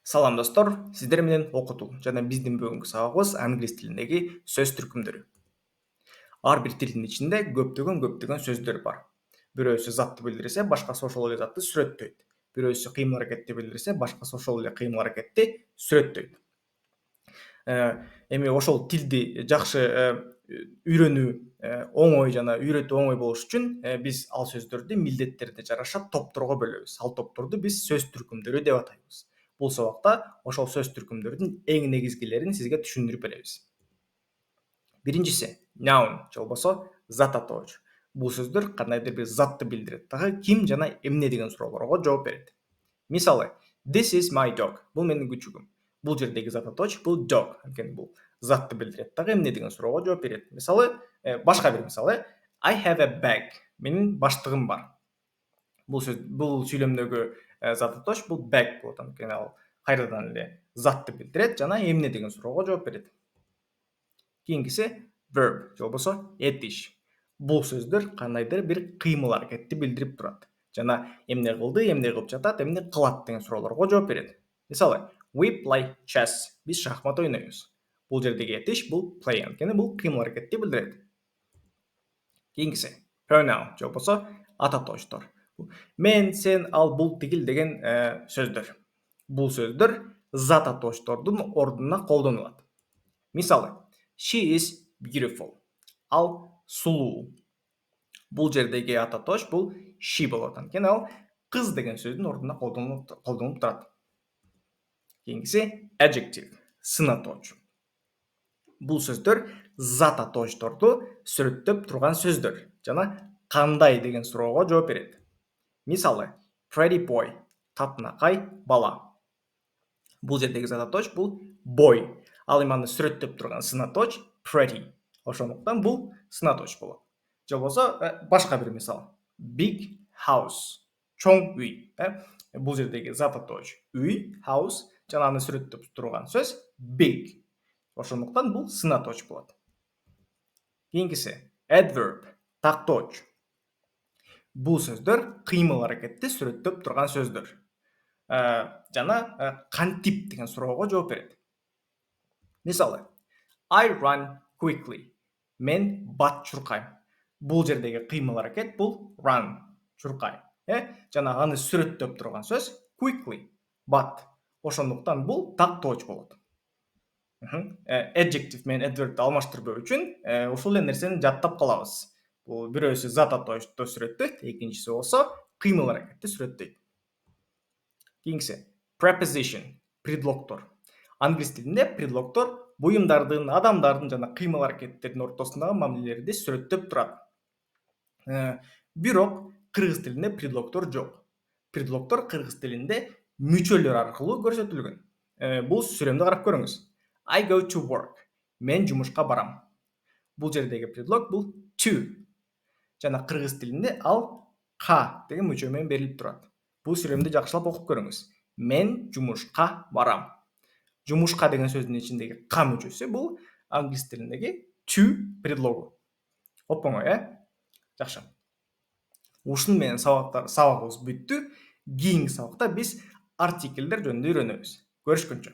Салам достор, сиздер менен окутуу жана биздин бүгүнкү сабагыбыз англис тилиндеги сөз түркүмдөрү. Ар бир тилдин ичинде көптөгөн сөздөр бар. Бирөөсү затты билдирсе, башкасы ошол эле затты сүрөттөйт. Бирөөсү кыймыл аракетти билдирсе, башкасы ошол эле кыймыл аракетти сүрөттөйт. Эми ошол тилди жакшы үйрөнүү оңой жана үйрөтүү оңой болуш үчүн биз ал сөздөрдү милдеттерине жараша топторго бөлөбүз. Ал топторду биз сөз түркүмдөрү деп атайбыз. Бул сабакта ошол сөз түркүмдөрдүн эң негизгилерин сизге түшүндүрүп беребиз. Биринчиси noun же болбосо зат атоочу. Бул сөздөр кандайдыр бир затты билдирет дагы ким жана эмне деген суроолорго жооп берет. Мисалы, this is my dog. Бул менин күчүгүм. Бул жердеги зат атооч бул dog. Анткени бул затты билдирет дагы эмне деген суроого жооп берет. Мисалы, башка бир мисалы, I have a bag. Менин баштыгым бар. Бул сүйлөмдөгү зат атооч бул bag болот. Анткени ал кайрадан эле затты билдирет жана эмне деген суроого жооп берет. Кийинкиси verb же болбосо этиш. Бул сөздөр кандайдыр бир кыймыл аракетти билдирип турат. Жана эмне кылды, эмне кылып жатат, эмне кылат деген суроолорго жооп берет. Мисалы, we play chess. Биз шахмат ойнойбуз. Бул жердеги этиш бул play. Анткени бул кыймыл аракетти билдирет. Кийинкиси pronoun же болбосо ат атоочтор. Мен, сен, ал, бул, тигил деген сөздөр. Бул сөздөр зат атоочтордун ордуна колдонулат. Мисалы, she is beautiful. Ал сулуу. Бул жердеги ат атооч бул she болот. Анткени ал кыз деген сөздүн ордуна колдонулуп турат. Кийинкиси adjective, сын атоочу. Бул сөздөр зат атоочторду сүрөттөп турган сөздөр жана кандай деген суроого жооп берет. Мисалы, pretty boy, татынакай бала. Бул жердеги зат атооч бул boy. Ал эми аны сүрөттөп турган сын атооч pretty. Ошондуктан бул сын атооч болот. Же болбосо башка бир мисал. Big house, чоң үй. Бул жердеги зат атооч үй, house жана аны сүрөттөп турган сөз big. Ошондуктан бул сын атооч болот. Кийинкиси adverb, тактооч. Бул сөздөр кыймыл аракетти сүрөттөп турган сөздөр. Жана кантип деген суроого жооп берет. Мисалы, I run quickly. Мен бат чуркайм. Бул жердеги кыймыл аракет бул run, чуркай. Жана аны сүрөттөп турган сөз quickly, бат. Ошондуктан бул тактооч болот. Adjective менен adverb'ти алмаштырбоо үчүн ушул эле нерсени жаттап калабыз. Бул бирөөсү зат атоочту сүрөттөйт, экинчиси болсо кыймыл аракетти сүрөттөйт. Кийинкиси preposition, предлогтор. Англис тилинде предлогтор буюмдардын, адамдардын жана кыймыл аракеттердин ортосундагы мамилелерди сүрөттөп турат. Бирок кыргыз тилинде предлогтор жок. Предлогтор кыргыз тилинде мүчөлөр аркылуу көрсөтүлгөн. Бул сүйлөмдү карап көрүңүз. I go to work. Мен жумушка барам. Бул жердеги предлог бул to. Жана кыргыз тилинде ал ка деген мүчө менен берилип турат. Бул сүйлөмдү жакшылап окуп көрүңүз. Мен жумушка барам. Жумушка деген сөздүн ичиндеги ка мүчөсү бул англис тилиндеги to предлогу. Оп-оңой, жакшы. Ушун менен сабагыбыз бүттү. Кийинки сабакта биз артиклдер жөнүндө үйрөнөбүз. Көрүшкөнчө.